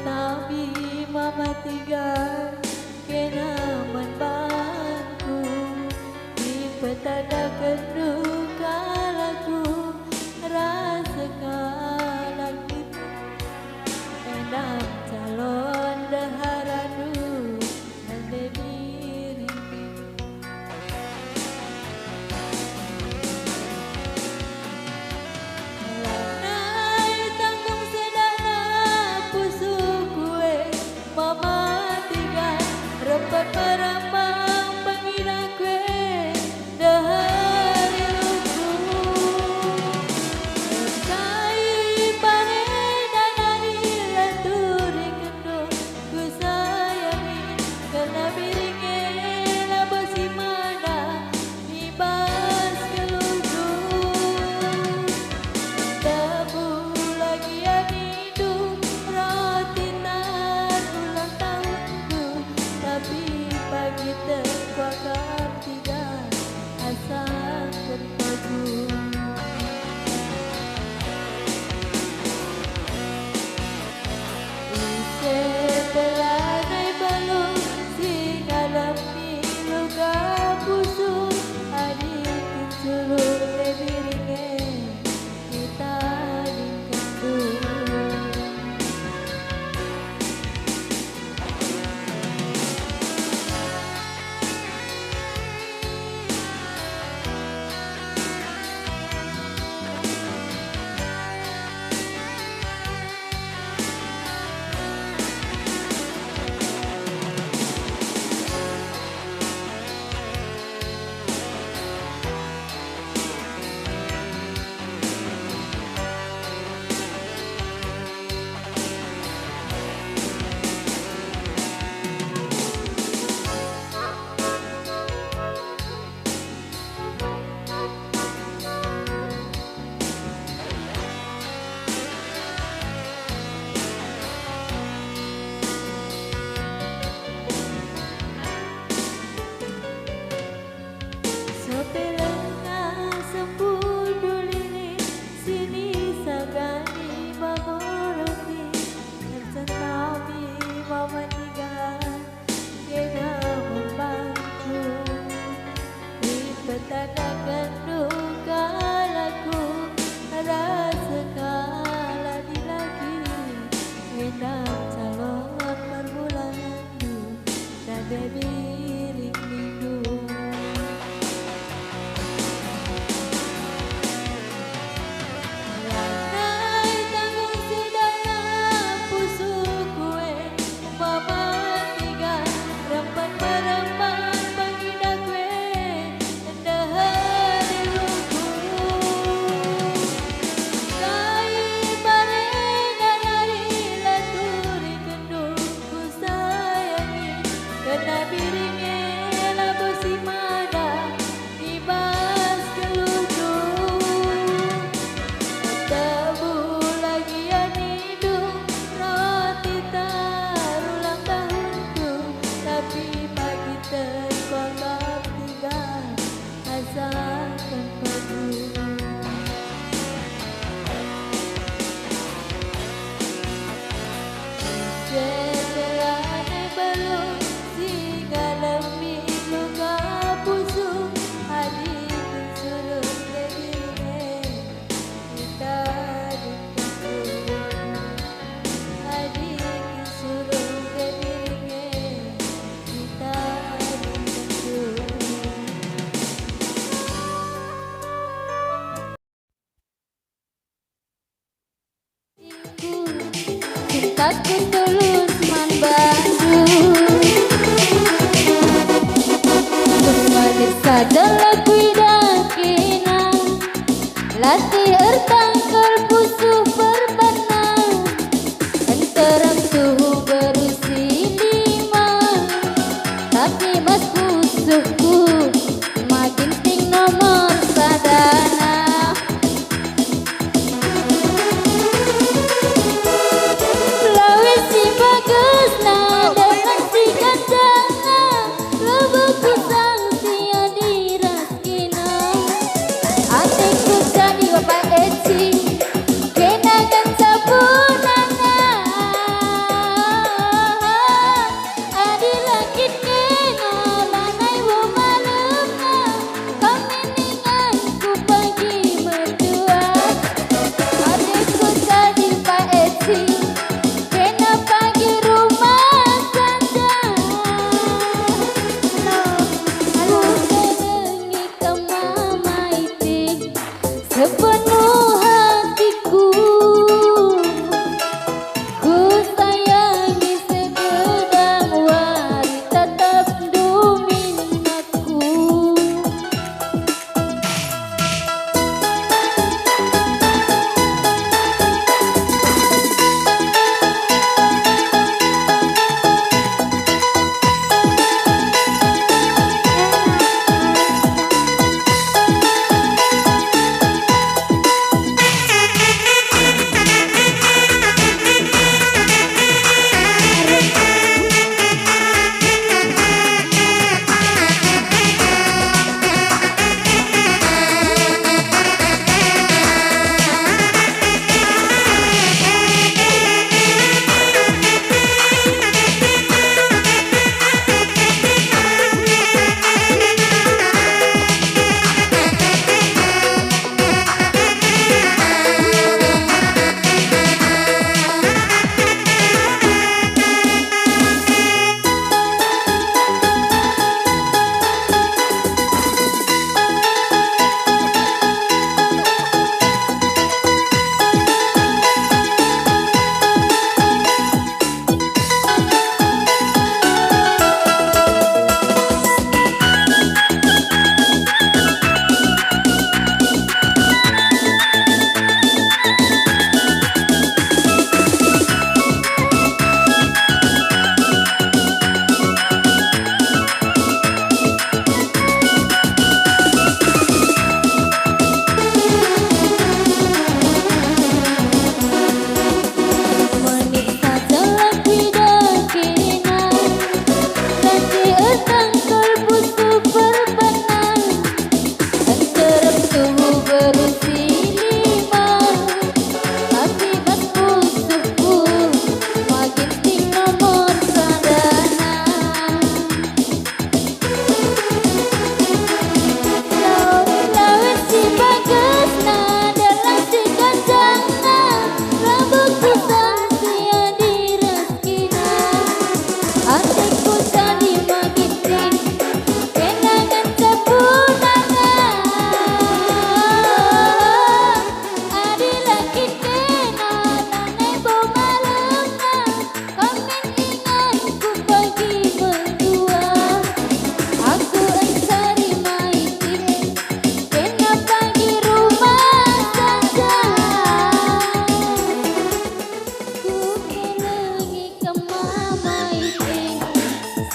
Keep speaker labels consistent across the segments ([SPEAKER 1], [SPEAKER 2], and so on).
[SPEAKER 1] Nabi mama tinggal kena membantu di petanda keduka lagu rasakan lagi enam calon daharadu nanti diri merambang pangina kue dahari luku kai pane danani laturi kendo ku sayangi karena biringe labosi mana ibas keluku dabu lagi anidu roti nar ulang tahunku tapi pagi terkuakar tidak asal terpadu setelah naik balon si dalam luka busuk adik suruh lebiringe kita dikandung petanakan duka laku rasakan lagi enam calon perbulangan du dan bebiring minggu lantai tanggung sedana pusuk kue mama tinggal rempat merembang pangida kue dahari luku kai bare danari laturi kendung ku sayangi kena biringe labosi mana ibas keludung tabu lagi anidu roti tarulang tahunku tapi pagi terkuakar tinggal asalkan padu setelah naik balon segala luka busuk adik suruh lebiringe kita dikandung adik suruh lebiringe kita dikandung cintaku tulus man Bandung Bermadi sadalah kuidang kinang latih ertang kerpusuh perbenang enterang suhu berusi 5 tapi mas musuhku makin ting nomor sadana lawe si bagusna dengan si gandana lebih pisang sia diraskina hatiku jadi bapak eci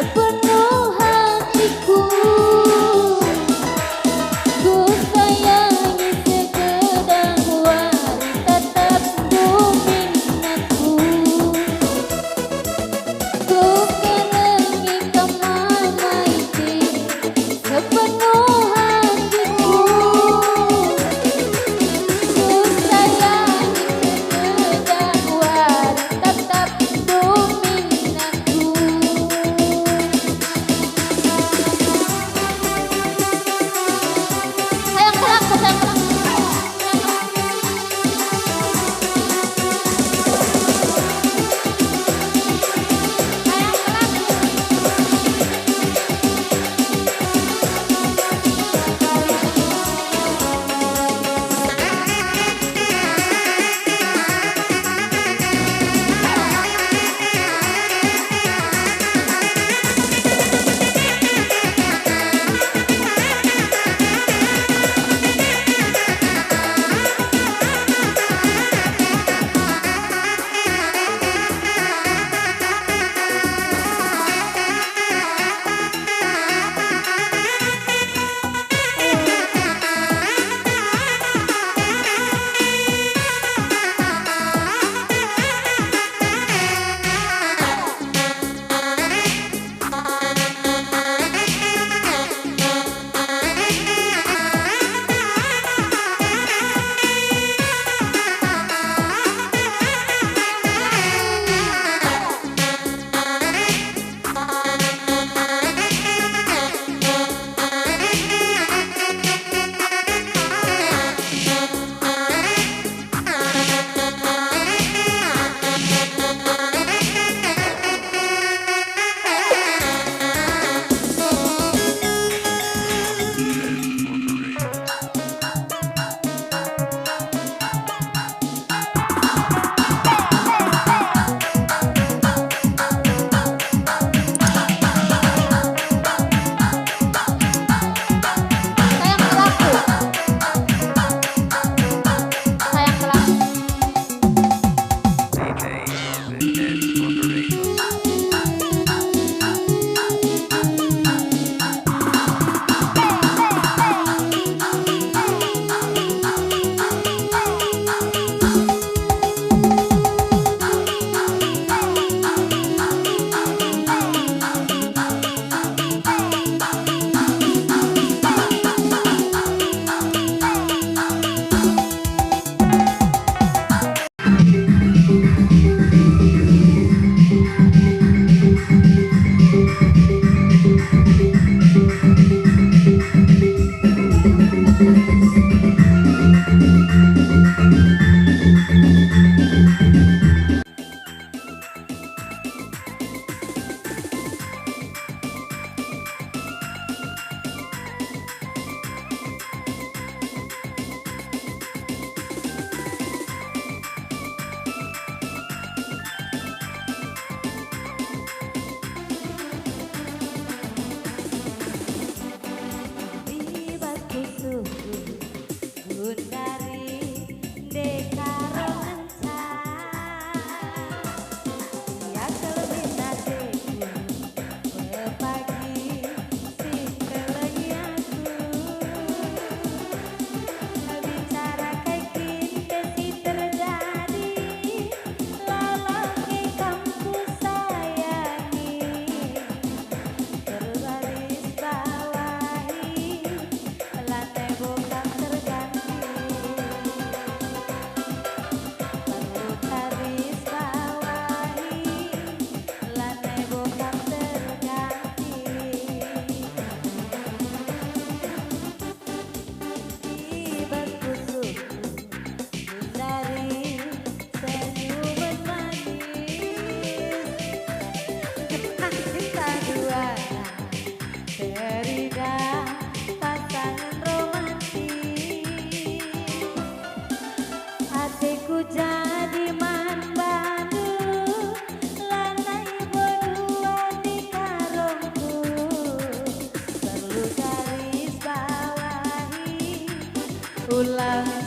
[SPEAKER 1] sepenuh hatiku. Ku sayangi segedang wari tetap dominanku. Ku kelengi kemamaiti sepenuh hatiku. Ku sayangi segedang wari tetap dominanku. Sayang pelaku, sayang pelaku.
[SPEAKER 2] ulang